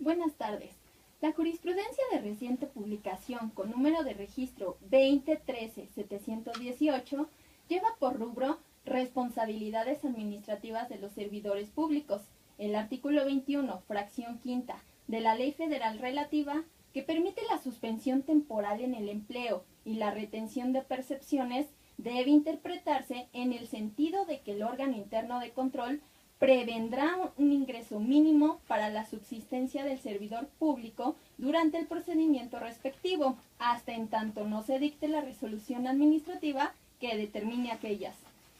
Buenas tardes. La jurisprudencia de reciente publicación con número de registro 2013-718 lleva por rubro responsabilidades administrativas de los servidores públicos, el artículo 21, fracción quinta, de la Ley Federal relativa que permite la suspensión temporal en el empleo y la retención de percepciones debe interpretarse en el sentido de que el órgano interno de control prevendrá un ingreso mínimo para la subsistencia del servidor público durante el procedimiento respectivo, hasta en tanto no se dicte la resolución administrativa que determine aquellas.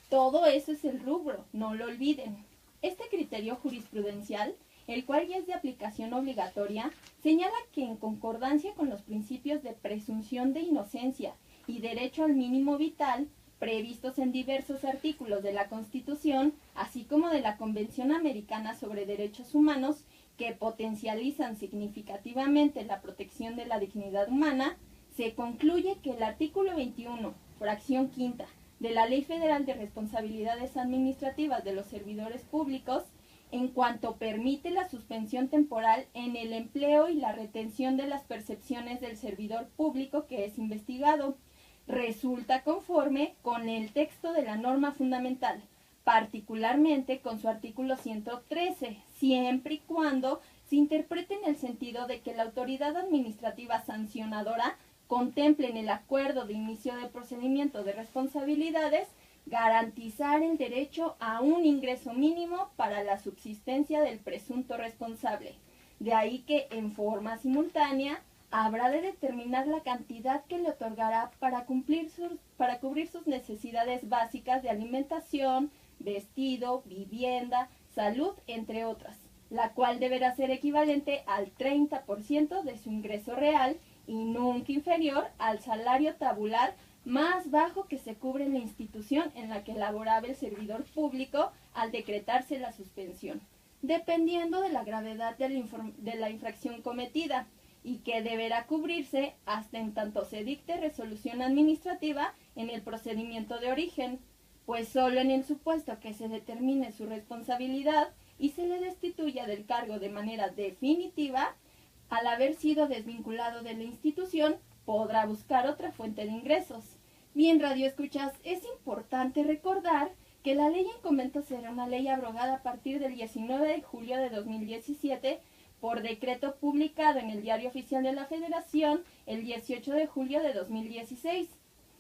Todo eso es el rubro, no lo olviden. Este criterio jurisprudencial, el cual ya es de aplicación obligatoria, señala que en concordancia con los principios de presunción de inocencia y derecho al mínimo vital, previstos en diversos artículos de la Constitución, así como de la Convención Americana sobre Derechos Humanos, que potencializan significativamente la protección de la dignidad humana, se concluye que el artículo 21, fracción quinta, de la Ley Federal de Responsabilidades Administrativas de los Servidores Públicos, en cuanto permite la suspensión temporal en el empleo y la retención de las percepciones del servidor público que es investigado, resulta conforme con el texto de la norma fundamental, particularmente con su artículo 113, siempre y cuando se interprete en el sentido de que la autoridad administrativa sancionadora contemple en el acuerdo de inicio de procedimiento de responsabilidades garantizar el derecho a un ingreso mínimo para la subsistencia del presunto responsable. De ahí que en forma simultánea habrá de determinar la cantidad que le otorgará para cubrir sus necesidades básicas de alimentación, vestido, vivienda, salud, entre otras, la cual deberá ser equivalente al 30% de su ingreso real y nunca inferior al salario tabular más bajo que se cubre en la institución en la que laboraba el servidor público al decretarse la suspensión, dependiendo de la gravedad de la infracción cometida, y que deberá cubrirse hasta en tanto se dicte resolución administrativa en el procedimiento de origen, pues solo en el supuesto que se determine su responsabilidad y se le destituya del cargo de manera definitiva, al haber sido desvinculado de la institución, podrá buscar otra fuente de ingresos. Bien, radioescuchas, es importante recordar que la ley en comento será una ley abrogada a partir del 19 de julio de 2017 por decreto publicado en el Diario Oficial de la Federación el 18 de julio de 2016.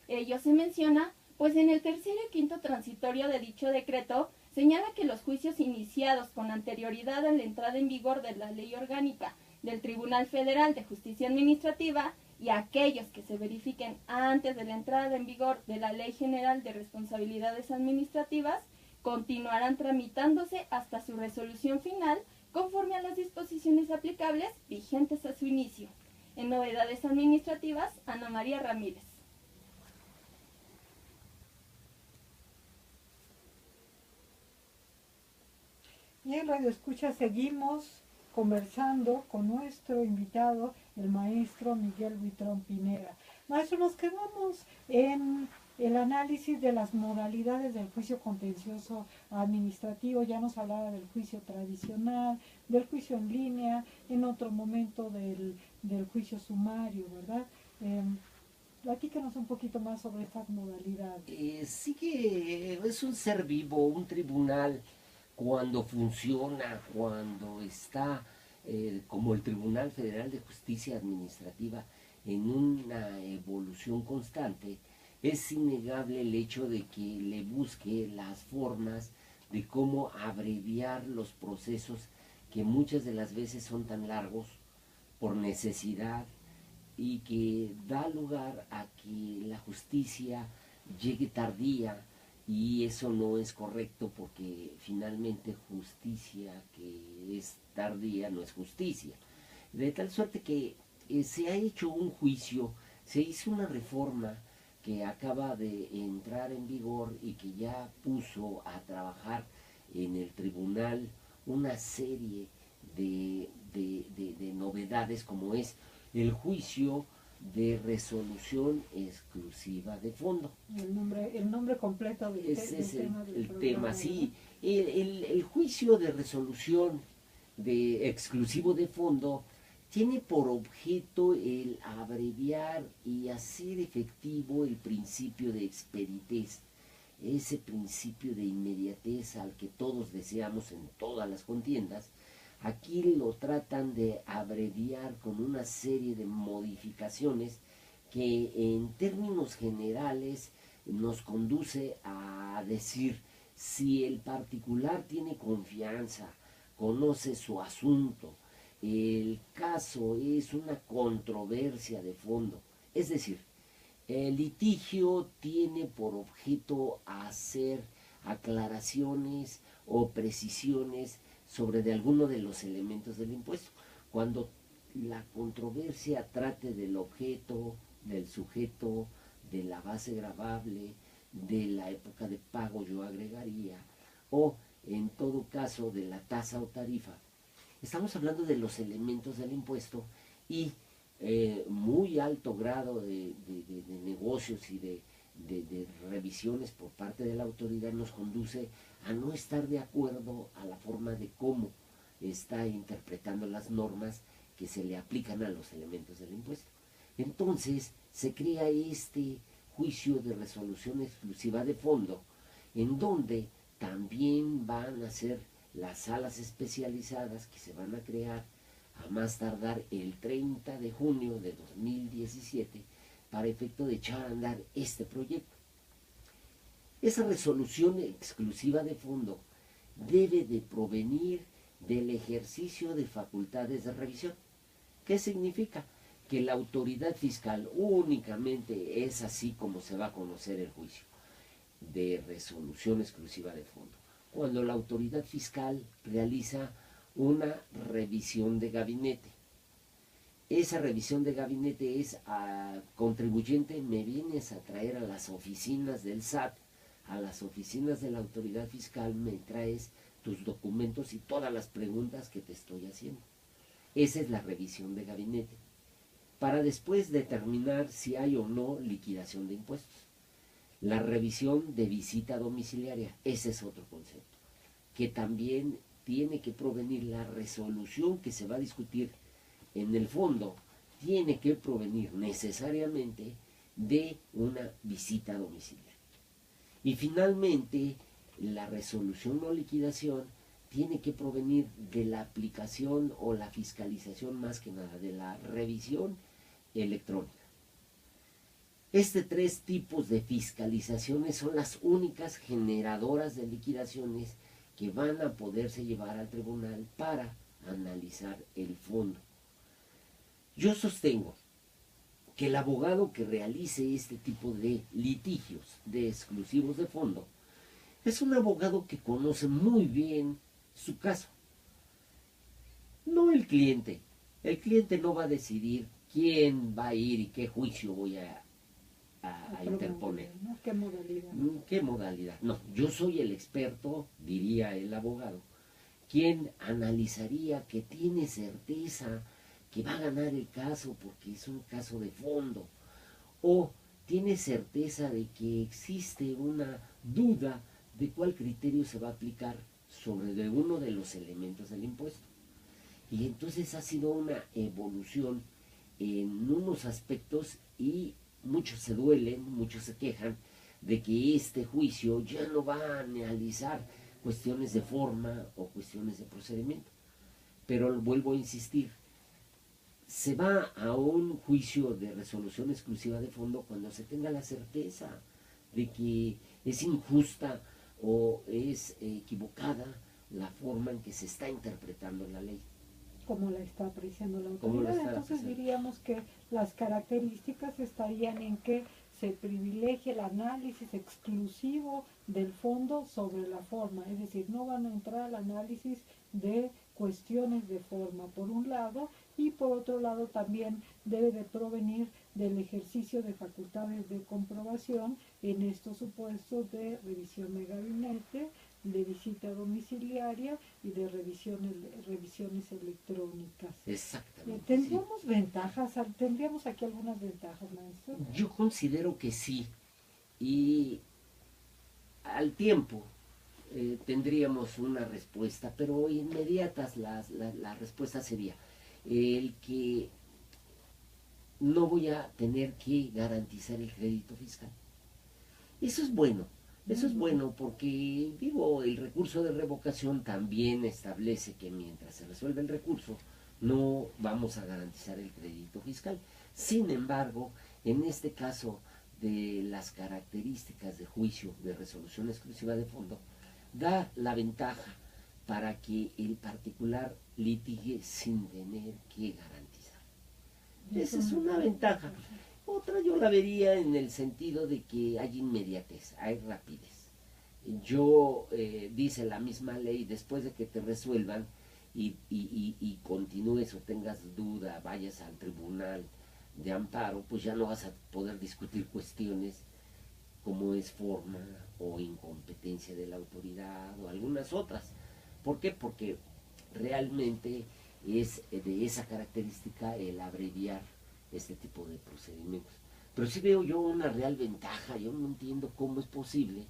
Ello se menciona, pues en el tercero y quinto transitorio de dicho decreto señala que los juicios iniciados con anterioridad a la entrada en vigor de la Ley Orgánica del Tribunal Federal de Justicia Administrativa y aquellos que se verifiquen antes de la entrada en vigor de la Ley General de Responsabilidades Administrativas continuarán tramitándose hasta su resolución final conforme a las disposiciones aplicables vigentes a su inicio. En novedades administrativas, Ana María Ramírez. Bien, Radio Escucha, seguimos conversando con nuestro invitado, el maestro Miguel Buitrón Pineda. Maestro, nos quedamos en el análisis de las modalidades del juicio contencioso administrativo. Ya nos hablaba del juicio tradicional, del juicio en línea, en otro momento del juicio sumario, ¿verdad? Platícanos un poquito más sobre estas modalidades. Sí que es un ser vivo, un tribunal, cuando funciona, cuando está como el Tribunal Federal de Justicia Administrativa en una evolución constante, es innegable el hecho de que le busque las formas de cómo abreviar los procesos que muchas de las veces son tan largos por necesidad y que da lugar a que la justicia llegue tardía, y eso no es correcto porque finalmente justicia que es tardía no es justicia. De tal suerte que se ha hecho un juicio, se hizo una reforma que acaba de entrar en vigor y que ya puso a trabajar en el tribunal una serie de novedades, como es el juicio de resolución exclusiva de fondo. El nombre completo del Ese es tema del el programa, tema, sí. El juicio de resolución de exclusivo de fondo tiene por objeto el abreviar y hacer efectivo el principio de expeditez, ese principio de inmediatez al que todos deseamos en todas las contiendas. Aquí lo tratan de abreviar con una serie de modificaciones que en términos generales nos conduce a decir, si el particular tiene confianza, conoce su asunto, el caso es una controversia de fondo, es decir, el litigio tiene por objeto hacer aclaraciones o precisiones sobre de alguno de los elementos del impuesto. Cuando la controversia trate del objeto, del sujeto, de la base gravable, de la época de pago, yo agregaría, o en todo caso de la tasa o tarifa, estamos hablando de los elementos del impuesto y muy alto grado de negocios y de revisiones por parte de la autoridad nos conduce a no estar de acuerdo a la forma de cómo está interpretando las normas que se le aplican a los elementos del impuesto. Entonces se crea este juicio de resolución exclusiva de fondo, en donde también van a ser las salas especializadas que se van a crear a más tardar el 30 de junio de 2017 para efecto de echar a andar este proyecto. Esa resolución exclusiva de fondo debe de provenir del ejercicio de facultades de revisión. ¿Qué significa? Que la autoridad fiscal únicamente es así como se va a conocer el juicio de resolución exclusiva de fondo. Cuando la autoridad fiscal realiza una revisión de gabinete. Esa revisión de gabinete es contribuyente, me vienes a traer a las oficinas del SAT, a las oficinas de la autoridad fiscal, me traes tus documentos y todas las preguntas que te estoy haciendo. Esa es la revisión de gabinete, para después determinar si hay o no liquidación de impuestos. La revisión de visita domiciliaria, ese es otro concepto, que también tiene que provenir la resolución que se va a discutir en el fondo, tiene que provenir necesariamente de una visita domiciliaria. Y finalmente, la resolución o liquidación tiene que provenir de la aplicación o la fiscalización, más que nada, de la revisión electrónica. Tres tipos de fiscalizaciones son las únicas generadoras de liquidaciones que van a poderse llevar al tribunal para analizar el fondo. Yo sostengo que el abogado que realice este tipo de litigios de exclusivos de fondo es un abogado que conoce muy bien su caso, no el cliente. El cliente no va a decidir quién va a ir y qué juicio voy a interponer. ¿No? ¿Qué modalidad? ¿Qué modalidad? No, yo soy el experto, diría el abogado, quien analizaría que tiene certeza que va a ganar el caso porque es un caso de fondo, o tiene certeza de que existe una duda de cuál criterio se va a aplicar sobre de uno de los elementos del impuesto. Y entonces ha sido una evolución en unos aspectos y muchos se duelen, muchos se quejan de que este juicio ya no va a analizar cuestiones de forma o cuestiones de procedimiento. Pero vuelvo a insistir, se va a un juicio de resolución exclusiva de fondo cuando se tenga la certeza de que es injusta o es equivocada la forma en que se está interpretando la ley. Como la está apreciando la autoridad. Entonces diríamos que las características estarían en que se privilegie el análisis exclusivo del fondo sobre la forma, es decir, no van a entrar al análisis de cuestiones de forma por un lado, y por otro lado también debe de provenir del ejercicio de facultades de comprobación en estos supuestos de revisión de gabinete, de visita domiciliaria y de revisiones electrónicas. Exactamente. ¿Tendríamos ventajas? ¿Tendríamos aquí algunas ventajas, maestro? Yo considero que sí. Y al tiempo, tendríamos una respuesta, pero inmediatas la respuesta sería el que no voy a tener que garantizar el crédito fiscal. Eso es bueno. Eso es bueno porque, digo, el recurso de revocación también establece que mientras se resuelve el recurso, no vamos a garantizar el crédito fiscal. Sin embargo, en este caso de las características de juicio de resolución exclusiva de fondo, da la ventaja para que el particular litigue sin tener que garantizar. Esa es una ventaja. Otra yo la vería en el sentido de que hay inmediatez, hay rapidez. Dice la misma ley, después de que te resuelvan y continúes o tengas duda, vayas al tribunal de amparo, pues ya no vas a poder discutir cuestiones como es forma o incompetencia de la autoridad o algunas otras. ¿Por qué? Porque realmente es de esa característica el abreviar este tipo de procedimientos. Pero sí veo yo una real ventaja. Yo no entiendo cómo es posible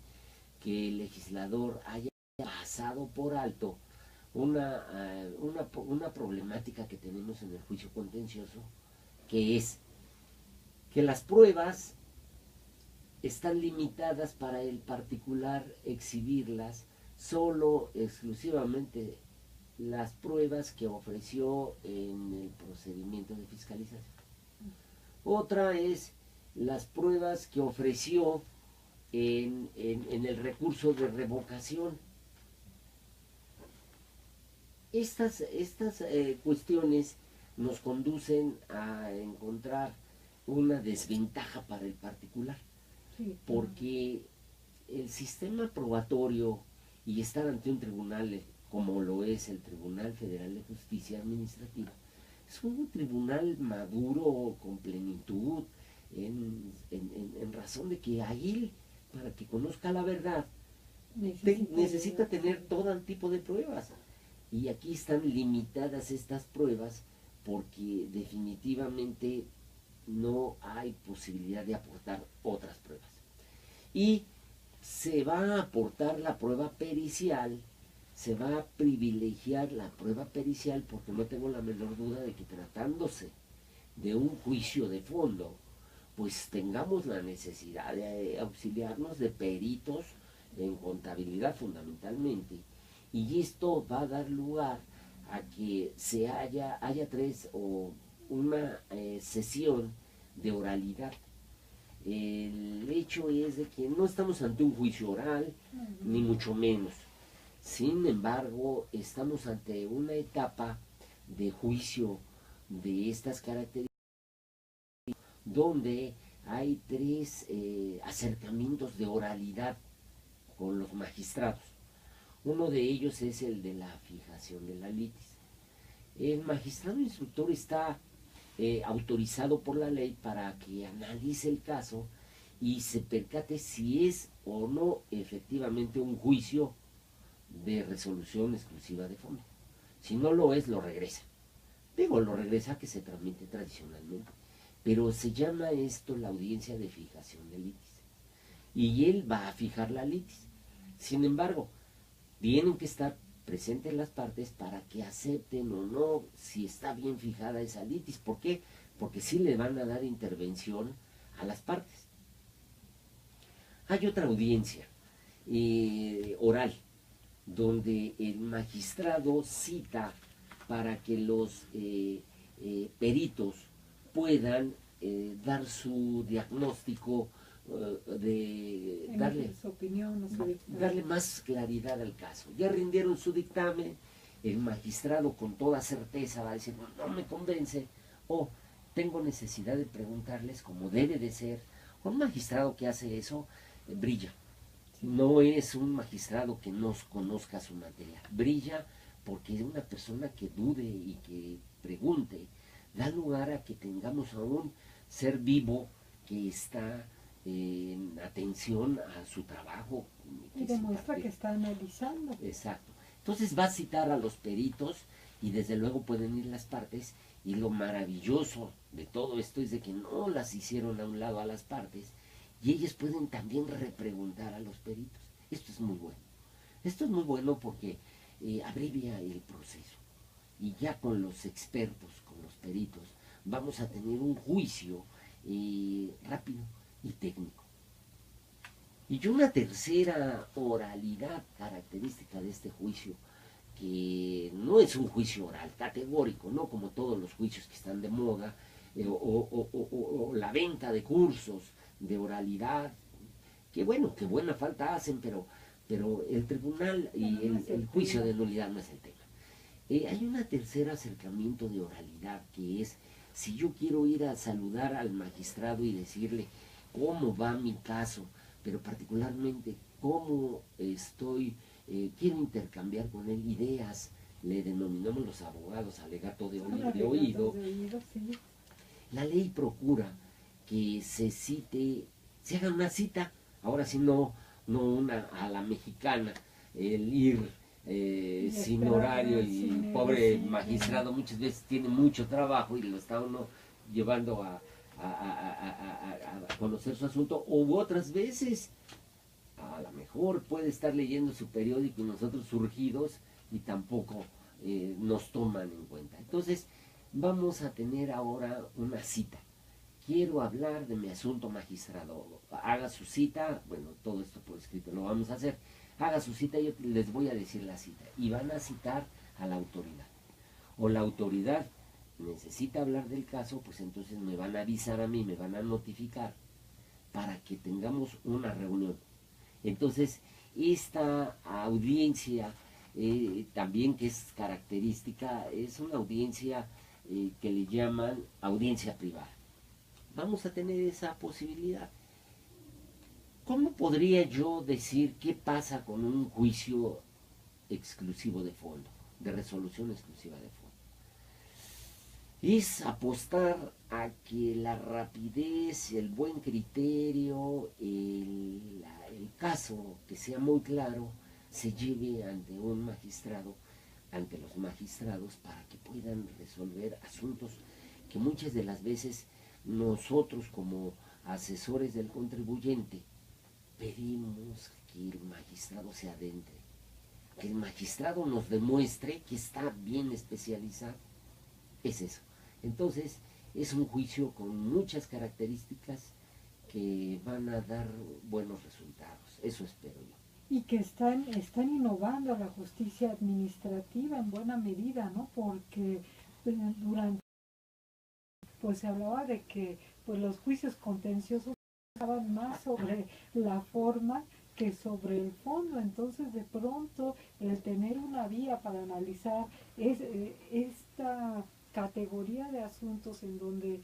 que el legislador haya pasado por alto una problemática que tenemos en el juicio contencioso, que es que las pruebas están limitadas para el particular exhibirlas solo exclusivamente las pruebas que ofreció en el procedimiento de fiscalización. Otra es las pruebas que ofreció en el recurso de revocación. Estas cuestiones nos conducen a encontrar una desventaja para el particular, porque el sistema probatorio y estar ante un tribunal como lo es el Tribunal Federal de Justicia Administrativa, es un tribunal maduro, con plenitud, en razón de que ahí, para que conozca la verdad, necesita tener todo tipo de pruebas. Y aquí están limitadas estas pruebas porque definitivamente no hay posibilidad de aportar otras pruebas. Y se va a aportar la prueba pericial, se va a privilegiar la prueba pericial porque no tengo la menor duda de que tratándose de un juicio de fondo, pues tengamos la necesidad de auxiliarnos de peritos en contabilidad fundamentalmente. Y esto va a dar lugar a que haya tres o una sesión de oralidad. El hecho es de que no estamos ante un juicio oral, ni mucho menos. Sin embargo, estamos ante una etapa de juicio de estas características donde hay tres acercamientos de oralidad con los magistrados. Uno de ellos es el de la fijación de la litis. El magistrado instructor está autorizado por la ley para que analice el caso y se percate si es o no efectivamente un juicio de resolución exclusiva de fondo. Si no lo es, lo regresa. Lo regresa que se tramite tradicionalmente. Pero se llama esto la audiencia de fijación de litis. Y él va a fijar la litis. Sin embargo, tienen que estar presentes las partes para que acepten o no si está bien fijada esa litis. ¿Por qué? Porque sí le van a dar intervención a las partes. Hay otra audiencia oral, donde el magistrado cita para que los peritos puedan dar su diagnóstico, darle más claridad al caso. Ya rindieron su dictamen, el magistrado con toda certeza va a decir, no me convence, o tengo necesidad de preguntarles como debe de ser. Un magistrado que hace eso brilla. No es un magistrado que no conozca su materia, brilla porque es una persona que dude y que pregunte, da lugar a que tengamos a un ser vivo que está en atención a su trabajo. Y demuestra que está analizando. Exacto. Entonces va a citar a los peritos y desde luego pueden ir las partes, y lo maravilloso de todo esto es de que no las hicieron a un lado a las partes y ellas pueden también repreguntar a los peritos. Esto es muy bueno. Esto es muy bueno porque abrevia el proceso y ya con los expertos, con los peritos, vamos a tener un juicio rápido y técnico. Y una tercera oralidad característica de este juicio, que no es un juicio oral categórico, no como todos los juicios que están de moda, o la venta de cursos de oralidad, que bueno, que buena falta hacen, pero el tribunal y el juicio de nulidad no es el tema. Hay un tercer acercamiento de oralidad, que es si yo quiero ir a saludar al magistrado y decirle cómo va mi caso, pero particularmente cómo estoy, quiero intercambiar con él ideas, le denominamos los abogados alegato de oído. Sí. La ley procura que se cite, se haga una cita, ahora sí no una a la mexicana, el ir sin horario, y el pobre magistrado muchas veces tiene mucho trabajo y lo está uno llevando a conocer su asunto, u otras veces a lo mejor puede estar leyendo su periódico y nosotros surgidos y tampoco nos toman en cuenta. Entonces vamos a tener ahora una cita. Quiero hablar de mi asunto, magistrado. Haga su cita, bueno, todo esto por escrito lo vamos a hacer. Haga su cita, yo les voy a decir la cita. Y van a citar a la autoridad. O la autoridad necesita hablar del caso, pues entonces me van a avisar a mí, me van a notificar para que tengamos una reunión. Entonces, esta audiencia también, que es característica, es una audiencia que le llaman audiencia privada. Vamos a tener esa posibilidad. ¿Cómo podría yo decir qué pasa con un juicio exclusivo de fondo, de resolución exclusiva de fondo? Es apostar a que la rapidez, el buen criterio, el caso que sea muy claro, se lleve ante un magistrado, ante los magistrados, para que puedan resolver asuntos que muchas de las veces nosotros, como asesores del contribuyente, pedimos que el magistrado se adentre, que el magistrado nos demuestre que está bien especializado. Es eso. Entonces, es un juicio con muchas características que van a dar buenos resultados. Eso espero yo. Y que están innovando la justicia administrativa en buena medida, ¿no? Porque durante, pues se hablaba de que pues los juicios contenciosos estaban más sobre la forma que sobre el fondo. Entonces, de pronto, el tener una vía para analizar esta categoría de asuntos en donde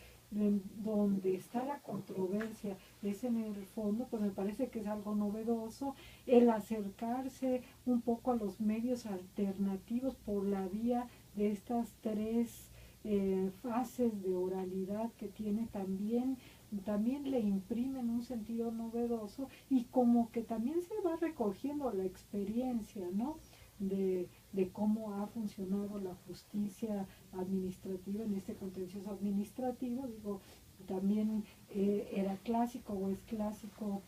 está la controversia, es en el fondo, pues me parece que es algo novedoso el acercarse un poco a los medios alternativos por la vía de estas tres fases de oralidad que tiene. También le imprimen un sentido novedoso, y como que también se va recogiendo la experiencia, ¿no? de cómo ha funcionado la justicia administrativa en este contencioso administrativo. Digo, también era clásico o es clásico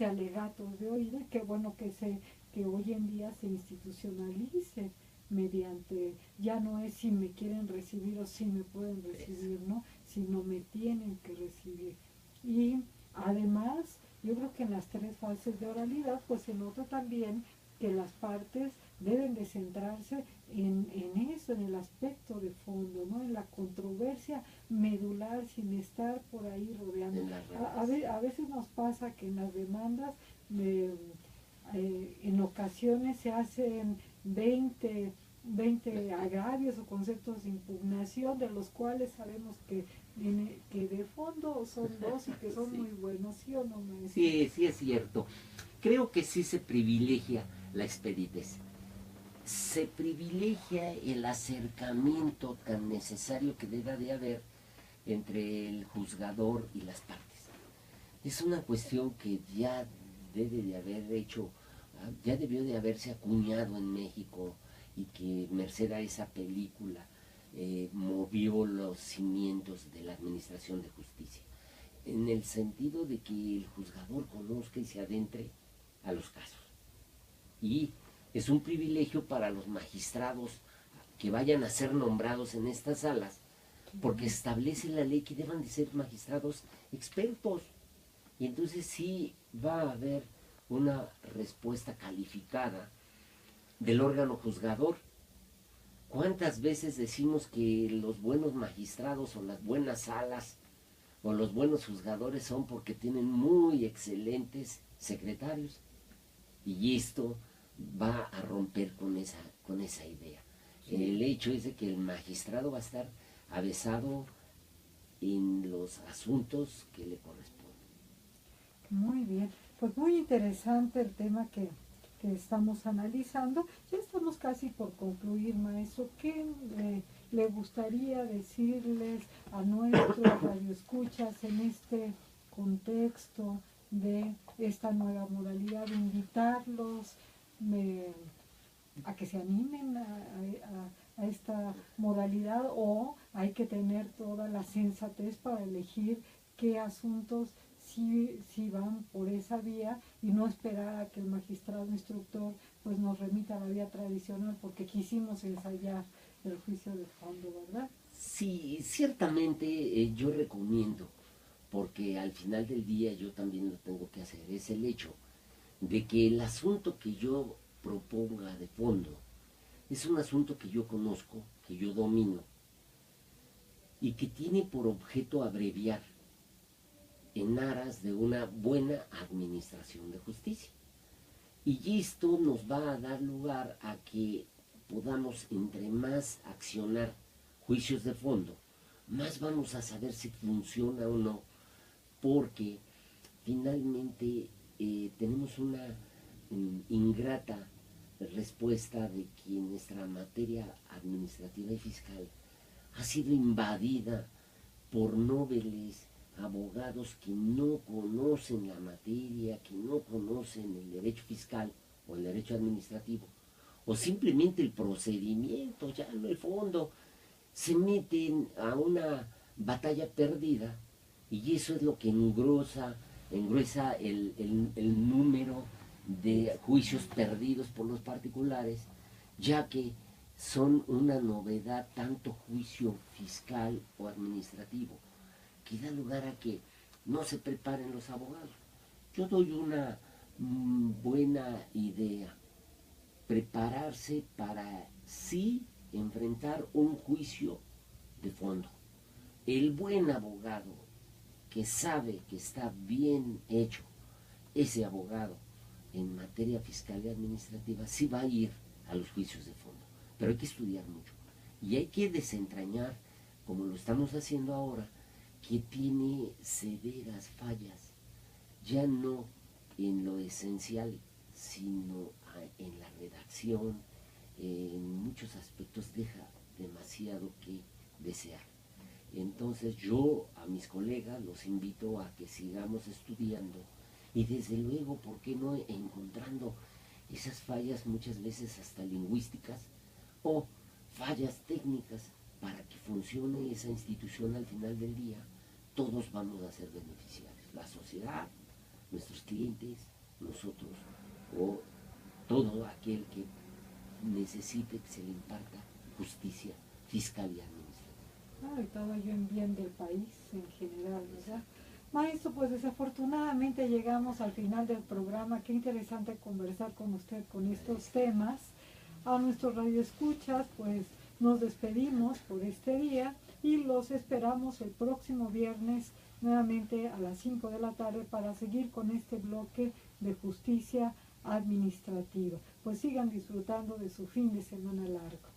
alegatos de oído, y qué bueno que hoy en día se institucionalice mediante, ya no es si me quieren recibir o si me pueden recibir, ¿no? Sino me tienen que recibir. Y además, yo creo que en las tres fases de oralidad, pues se nota también que las partes deben de centrarse en eso, en el aspecto de fondo, ¿no? En la controversia medular, sin estar por ahí rodeando. A veces nos pasa que en las demandas, en ocasiones se hacen 20 agravios o conceptos de impugnación, de los cuales sabemos que de fondo son dos y que son muy buenos, ¿sí o no, maestro? Sí, sí es cierto. Creo que sí se privilegia la expeditez. Se privilegia el acercamiento tan necesario que debe de haber entre el juzgador y las partes. Es una cuestión que ya debe de haber hecho, ya debió de haberse acuñado en México, y que merced a esa película movió los cimientos de la administración de justicia, en el sentido de que el juzgador conozca y se adentre a los casos, y es un privilegio para los magistrados que vayan a ser nombrados en estas salas, porque establece la ley que deban de ser magistrados expertos. Y entonces sí va a haber una respuesta calificada del órgano juzgador. ¿Cuántas veces decimos que los buenos magistrados o las buenas salas o los buenos juzgadores son porque tienen muy excelentes secretarios? Y esto va a romper con esa idea. Sí. El hecho es de que el magistrado va a estar avesado en los asuntos que le corresponden. Muy bien, pues muy interesante el tema que estamos analizando. Ya estamos casi por concluir, maestro. ¿Qué le gustaría decirles a nuestros radioescuchas en este contexto de esta nueva modalidad, de invitarlos a que se animen a esta modalidad, o hay que tener toda la sensatez para elegir qué asuntos si van por esa vía y no esperar a que el magistrado instructor pues nos remita a la vía tradicional porque quisimos ensayar el juicio de fondo, ¿verdad? Sí, ciertamente yo recomiendo, porque al final del día yo también lo tengo que hacer, es el hecho de que el asunto que yo proponga de fondo es un asunto que yo conozco, que yo domino y que tiene por objeto abreviar en aras de una buena administración de justicia. Y esto nos va a dar lugar a que podamos, entre más accionar juicios de fondo, más vamos a saber si funciona o no, porque finalmente tenemos una ingrata respuesta de que nuestra materia administrativa y fiscal ha sido invadida por nobles abogados que no conocen la materia, que no conocen el derecho fiscal o el derecho administrativo, o simplemente el procedimiento, ya no el fondo. Se meten a una batalla perdida y eso es lo que engruesa el número de juicios perdidos por los particulares, ya que son una novedad tanto juicio fiscal o administrativo, que da lugar a que no se preparen los abogados. Yo doy una buena idea: prepararse para sí enfrentar un juicio de fondo. El buen abogado que sabe que está bien hecho, ese abogado en materia fiscal y administrativa, sí va a ir a los juicios de fondo, pero hay que estudiar mucho y hay que desentrañar, como lo estamos haciendo ahora, que tiene severas fallas, ya no en lo esencial, sino en la redacción, en muchos aspectos deja demasiado que desear. Entonces yo a mis colegas los invito a que sigamos estudiando y desde luego, ¿por qué no encontrando esas fallas muchas veces hasta lingüísticas o fallas técnicas para que funcione esa institución al final del día? Todos vamos a ser beneficiarios, la sociedad, nuestros clientes, nosotros o todo aquel que necesite que se le imparta justicia fiscal y administrativa. Y todo ello en bien del país en general, ¿verdad? Maestro, pues desafortunadamente llegamos al final del programa. Qué interesante conversar con usted con estos temas. A nuestros radioescuchas, pues nos despedimos por este día y los esperamos el próximo viernes nuevamente a las 5 de la tarde para seguir con este bloque de justicia administrativa. Pues sigan disfrutando de su fin de semana largo.